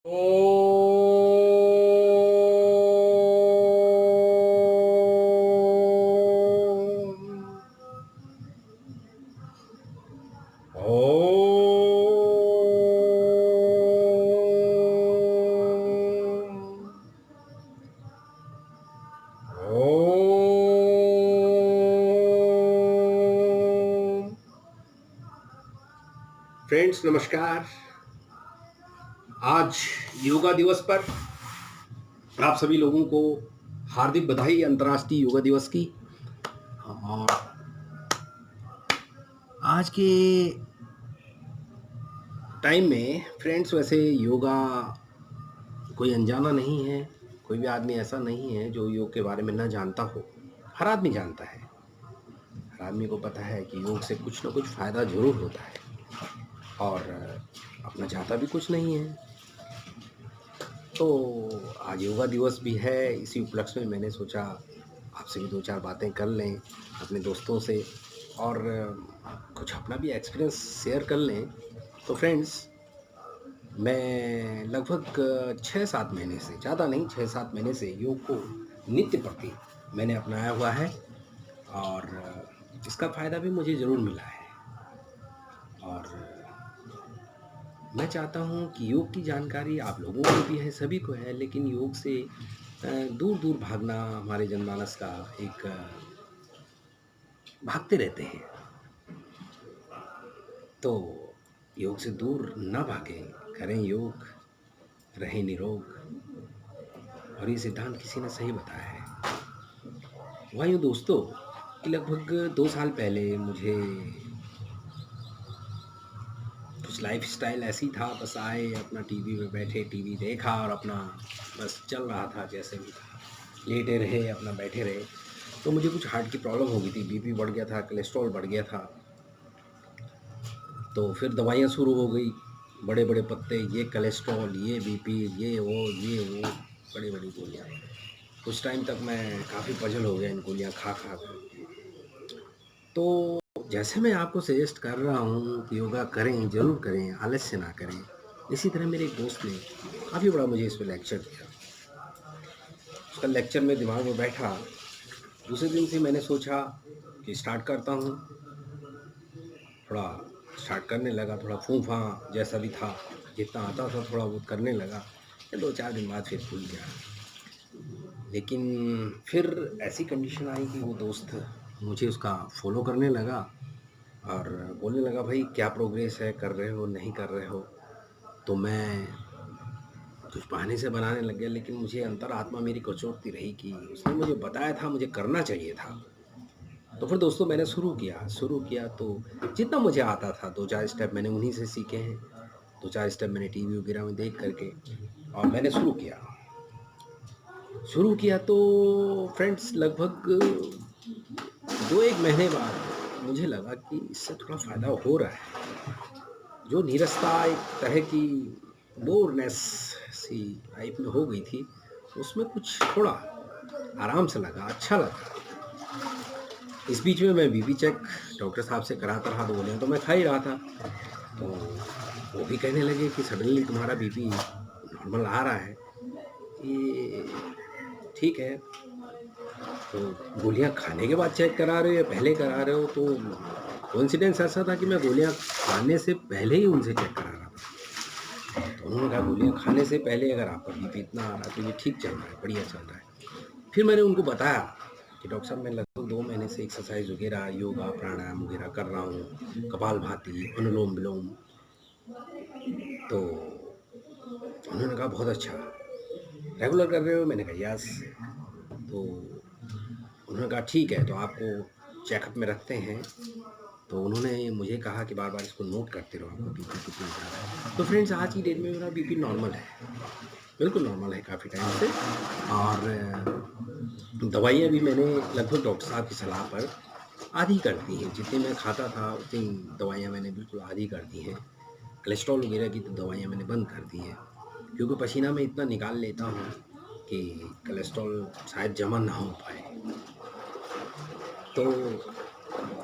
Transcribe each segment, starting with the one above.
Friends नमस्कार। आज योगा दिवस पर आप सभी लोगों को हार्दिक बधाई अंतर्राष्ट्रीय योगा दिवस की। और आज के टाइम में फ्रेंड्स वैसे योगा कोई अनजाना नहीं है। कोई भी आदमी ऐसा नहीं है जो योग के बारे में ना जानता हो। हर आदमी जानता है। हर आदमी को पता है कि योग से कुछ ना कुछ फ़ायदा ज़रूर होता है और अपना चाहता भी कुछ नहीं है। तो आज योगा दिवस भी है। इसी उपलक्ष्य में मैंने सोचा आपसे भी दो चार बातें कर लें अपने दोस्तों से और कुछ अपना भी एक्सपीरियंस शेयर कर लें। तो फ्रेंड्स मैं लगभग 6-7 महीने से, ज़्यादा नहीं 6-7 महीने से योग को नित्य प्रति मैंने अपनाया हुआ है और इसका फ़ायदा भी मुझे ज़रूर मिला है। और मैं चाहता हूँ कि योग की जानकारी आप लोगों को भी है, सभी को है, लेकिन योग से दूर दूर भागना हमारे जनमानस का एक भागते रहते हैं। तो योग से दूर ना भागें, करें योग, रहें निरोग। और ये सिद्धांत किसी ने सही बताया है। वहाँ यूँ दोस्तों कि लगभग 2 साल पहले मुझे कुछ लाइफस्टाइल ऐसी था, बस आए अपना टीवी में बैठे, टीवी देखा और अपना बस चल रहा था जैसे भी था, लेटे रहे अपना बैठे रहे। तो मुझे कुछ हार्ट की प्रॉब्लम हो गई थी, बीपी बढ़ गया था, कोलेस्ट्रॉल बढ़ गया था। तो फिर दवाइयाँ शुरू हो गई, बड़े बड़े पत्ते, ये कोलेस्ट्रॉल, ये बीपी, ये वो, बड़ी बड़ी गोलियाँ। कुछ टाइम तक मैं काफ़ी पजल हो गया इन गोलियाँ खा खा कर। तो जैसे मैं आपको सजेस्ट कर रहा हूँ कि योगा करें, ज़रूर करें, आलस्य ना करें। इसी तरह मेरे एक दोस्त ने काफ़ी बड़ा मुझे इस पे लेक्चर दिया। उसका लेक्चर में दिमाग में बैठा। दूसरे दिन से मैंने सोचा कि स्टार्ट करता हूँ। थोड़ा स्टार्ट करने लगा, थोड़ा फूँ-फाँ जैसा भी था, जितना आता था थोड़ा बहुत करने लगा। 2-4 दिन बाद फिर भूल गया। लेकिन फिर ऐसी कंडीशन आई कि वो दोस्त मुझे उसका फॉलो करने लगा और बोलने लगा, भाई क्या प्रोग्रेस है, कर रहे हो नहीं कर रहे हो। तो मैं कुछ बहाने से बनाने लग गया, लेकिन मुझे अंतरात्मा मेरी कचोटती रही कि उसने मुझे बताया था, मुझे करना चाहिए था। तो फिर दोस्तों मैंने शुरू किया तो जितना मुझे आता था 2-4 स्टेप मैंने उन्हीं से सीखे हैं। 2-4 स्टेप मैंने टीवी वगैरह में देख करके और मैंने शुरू किया तो फ्रेंड्स लगभग 2-1 महीने बाद मुझे लगा कि इससे थोड़ा फ़ायदा हो रहा है। जो नीरसता, एक तरह की बोरनेस सी लाइफ में हो गई थी, उसमें कुछ थोड़ा आराम से लगा, अच्छा लगा। इस बीच में मैं बीपी चेक डॉक्टर साहब से कराता रहा, गोलियाँ तो मैं खा ही रहा था। तो वो भी कहने लगे कि सडनली तुम्हारा बीपी नॉर्मल आ रहा है, ये ठीक है। तो गोलियाँ खाने के बाद चेक करा रहे हो या पहले करा रहे हो? तो कोइंसिडेंस ऐसा था कि मैं गोलियाँ खाने से पहले ही उनसे चेक करा रहा था। तो उन्होंने कहा गोलियाँ खाने से पहले अगर आपका बीपी इतना आ रहा है तो ये ठीक चल रहा है, बढ़िया चल रहा है। फिर मैंने उनको बताया कि डॉक्टर साहब मैं लगभग 2 महीने से एक्सरसाइज वगैरह, योगा, प्राणायाम वगैरह कर रहा हूँ, कपालभाति, अनुलोम-विलोम। तो उन्होंने कहा बहुत अच्छा, रेगुलर कर रहे हो? मैंने कहा यस। तो उन्होंने कहा ठीक है, तो आपको चेकअप में रखते हैं। तो उन्होंने मुझे कहा कि बार-बार इसको नोट करते रहो, आपका बीपी कितना जा रहा है। तो फ्रेंड्स आज की डेट में मेरा बीपी नॉर्मल है, बिल्कुल नॉर्मल है काफ़ी टाइम से। और दवाइयाँ भी मैंने लगभग डॉक्टर साहब की सलाह पर आधी कर दी हैं। जितनी मैं खाता था उतनी दवाइयाँ मैंने बिल्कुल आधी कर दी हैं। कोलेस्ट्रॉल वगैरह की तो दवाइयाँ मैंने बंद कर दी हैं, क्योंकि पसीना मैं इतना निकाल लेता हूँ कि कोलेस्ट्रॉल शायद जमा ना हो पाए। तो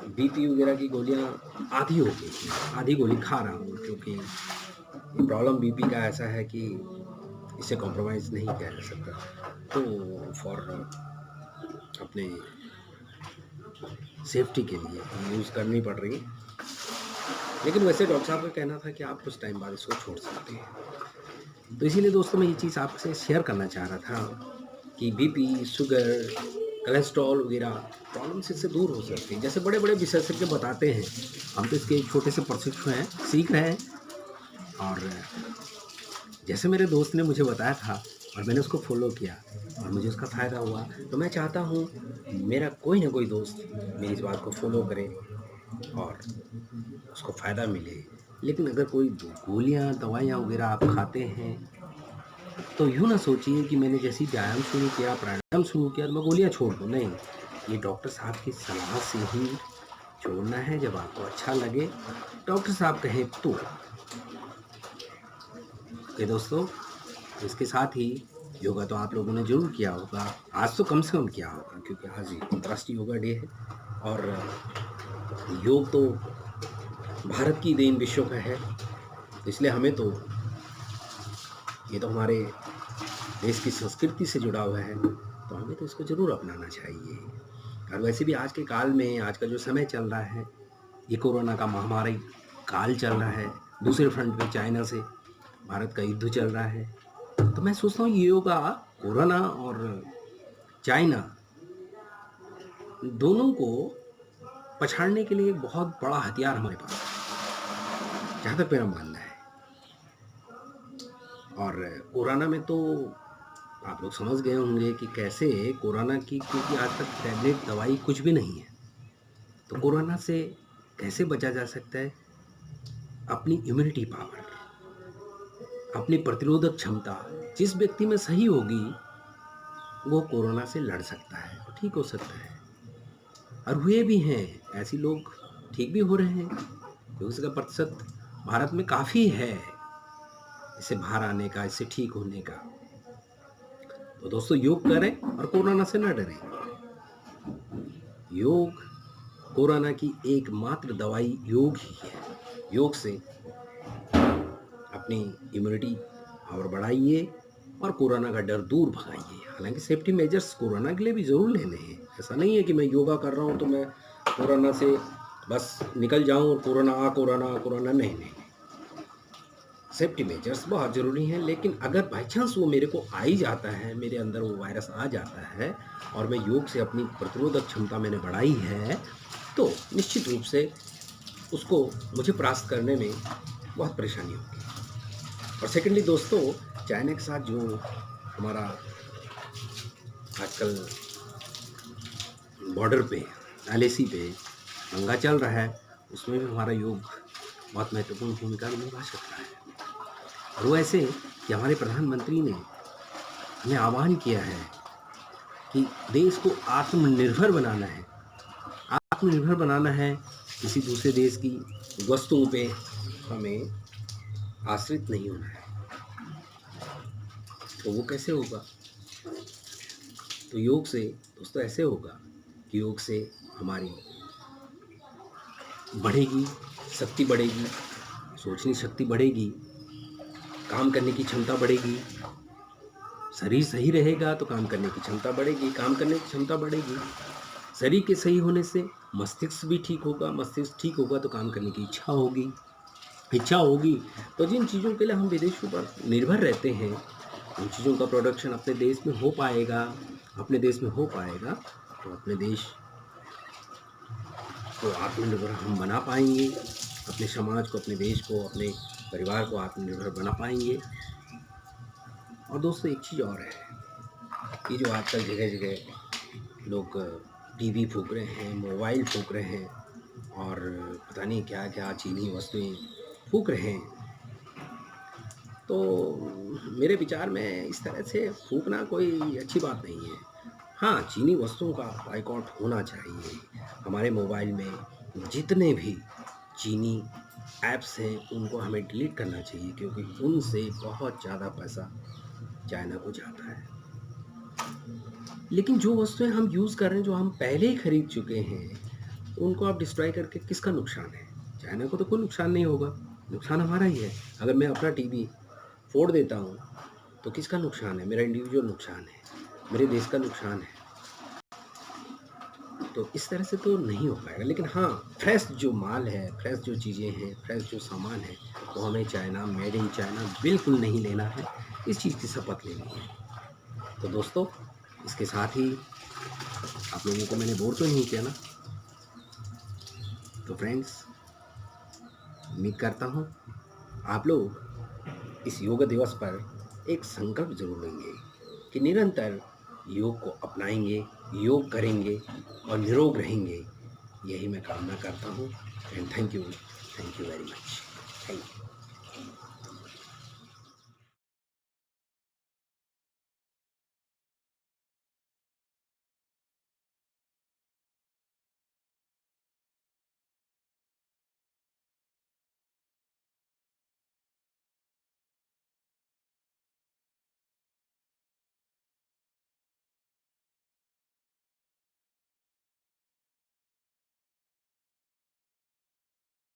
बीपी वगैरह की गोलियाँ आधी हो गई, आधी गोली खा रहा हूँ, क्योंकि प्रॉब्लम बीपी का ऐसा है कि इसे कॉम्प्रोमाइज़ नहीं किया जा सकता। तो फॉर अपने सेफ्टी के लिए यूज़ करनी पड़ रही है। लेकिन वैसे डॉक्टर साहब का कहना था कि आप कुछ टाइम बाद इसको छोड़ सकते हैं। तो इसीलिए दोस्तों मैं ये चीज़ आपसे शेयर करना चाह रहा था कि बीपी, शुगर, कोलेस्ट्रॉल वगैरह प्रॉब्लम्स इससे दूर हो सकती हैं। जैसे बड़े-बड़े विशेषज्ञ बताते हैं, हम तो इसके एक छोटे से प्रशिक्षु हैं, सीख रहे हैं। और जैसे मेरे दोस्त ने मुझे बताया था और मैंने उसको फ़ॉलो किया और मुझे उसका फ़ायदा हुआ, तो मैं चाहता हूँ मेरा कोई ना कोई दोस्त मेरी इस बात को फ़ॉलो करे और उसको फ़ायदा मिले। लेकिन अगर कोई गोलियाँ, दवाइयाँ वगैरह आप खाते हैं, तो यूँ ना सोचिए कि मैंने जैसे ही व्यायाम शुरू किया, प्राणायाम शुरू किया तो मैं गोलियाँ छोड़ दूँ, नहीं। ये डॉक्टर साहब की सलाह से ही छोड़ना है जब आपको अच्छा लगे, डॉक्टर साहब कहें तो। ओके दोस्तों, इसके साथ ही योगा तो आप लोगों ने ज़रूर किया होगा, आज तो कम से कम किया होगा क्योंकि आज ही अंतर्राष्ट्रीय योगा डे है। और योग तो भारत की देन विश्व का है, इसलिए हमें तो ये तो हमारे देश की संस्कृति से जुड़ा हुआ है, तो हमें तो इसको ज़रूर अपनाना चाहिए। और वैसे भी आज के काल में, आज का जो समय चल रहा है, ये कोरोना का महामारी काल चल रहा है, दूसरे फ्रंट पे चाइना से भारत का युद्ध चल रहा है। तो मैं सोचता हूँ ये योगा कोरोना और चाइना दोनों को पछाड़ने के लिए एक बहुत बड़ा हथियार हमारे पास है, जहाँ तक मेरा मानना है। और कोरोना में तो आप लोग समझ गए होंगे कि कैसे कोरोना की, क्योंकि आज तक टैबलेट दवाई कुछ भी नहीं है, तो कोरोना से कैसे बचा जा सकता है? अपनी इम्यूनिटी पावर, अपनी प्रतिरोधक क्षमता जिस व्यक्ति में सही होगी वो कोरोना से लड़ सकता है, वो ठीक हो सकता है। और हुए भी हैं ऐसे लोग, ठीक भी हो रहे हैं, क्योंकि इसका प्रतिशत भारत में काफ़ी है इससे बाहर आने का, इससे ठीक होने का। तो दोस्तों योग करें और कोरोना से न डरें। योग कोरोना की एकमात्र दवाई योग ही है। योग से अपनी इम्यूनिटी पावर बढ़ाइए और कोरोना का डर दूर भगाइए। हालांकि सेफ्टी मेजर्स कोरोना के लिए भी ज़रूर लेने हैं। ऐसा नहीं है कि मैं योगा कर रहा हूँ तो मैं कोरोना से बस निकल जाऊँ और कोरोना नहीं नहीं। सेफ्टी मेजर्स बहुत ज़रूरी हैं, लेकिन अगर बाई चांस वो मेरे को आ ही जाता है, मेरे अंदर वो वायरस आ जाता है और मैं योग से अपनी प्रतिरोधक क्षमता मैंने बढ़ाई है, तो निश्चित रूप से उसको मुझे परास्त करने में बहुत परेशानी होगी। और सेकेंडली दोस्तों, चाइना के साथ जो हमारा आजकल बॉर्डर पे, एलएसी पे दंगा चल रहा है, उसमें भी हमारा योग बहुत महत्वपूर्ण भूमिका निभा सकता है। और वो ऐसे कि हमारे प्रधानमंत्री ने हमें आह्वान किया है कि देश को आत्मनिर्भर बनाना है। आत्मनिर्भर बनाना है, किसी दूसरे देश की वस्तुओं पे हमें आश्रित नहीं होना है। तो वो कैसे होगा? तो योग से दोस्तों ऐसे होगा कि योग से हमारी बढ़ेगी, शक्ति बढ़ेगी, सोचने शक्ति बढ़ेगी, काम करने की क्षमता बढ़ेगी। शरीर सही रहेगा तो काम करने की क्षमता बढ़ेगी, काम करने की क्षमता बढ़ेगी। शरीर के सही होने से मस्तिष्क भी ठीक होगा, मस्तिष्क ठीक होगा तो काम करने की इच्छा होगी। तो जिन चीज़ों के लिए हम विदेशों पर निर्भर रहते हैं, उन चीज़ों का प्रोडक्शन अपने देश में हो पाएगा। अपने देश में हो पाएगा तो अपने देश को आत्मनिर्भर हम बना पाएंगे, अपने समाज को, अपने देश को, अपने परिवार को आत्मनिर्भर बना पाएंगे। और दोस्तों एक चीज़ और है, ये जो आजकल जगह जगह लोग टीवी फूंक रहे हैं, मोबाइल फूंक रहे हैं और पता नहीं क्या क्या चीनी वस्तुएं फूंक रहे हैं, तो मेरे विचार में इस तरह से फूंकना कोई अच्छी बात नहीं है। हाँ, चीनी वस्तुओं का बाइकआउट होना चाहिए। हमारे मोबाइल में जितने भी चीनी ऐप्स हैं उनको हमें डिलीट करना चाहिए, क्योंकि उनसे बहुत ज़्यादा पैसा चाइना को जाता है। लेकिन जो वस्तुएं हम यूज़ कर रहे हैं, जो हम पहले ही खरीद चुके हैं, उनको आप डिस्ट्रॉय करके किसका नुकसान है? चाइना को तो कोई नुकसान नहीं होगा, नुकसान हमारा ही है। अगर मैं अपना टीवी फोड़ देता हूँ तो किसका नुकसान है? मेरा इंडिविजुअल नुकसान है, मेरे देश का नुकसान है। तो इस तरह से तो नहीं हो पाएगा। लेकिन हाँ, फ्रेश जो माल है, फ्रेश जो चीज़ें हैं, फ्रेश जो सामान है, वो हमें चाइना, मेड इन चाइना बिल्कुल नहीं लेना है। इस चीज़ की शपथ लेनी है। तो दोस्तों, इसके साथ ही आप लोगों को मैंने बोर तो नहीं किया ना? तो फ्रेंड्स, उम्मीद करता हूँ आप लोग इस योग दिवस पर एक संकल्प ज़रूर लेंगे कि निरंतर योग को अपनाएंगे, योग करेंगे और निरोग रहेंगे। यही मैं कामना करता हूँ। And thank you very much. Thank you.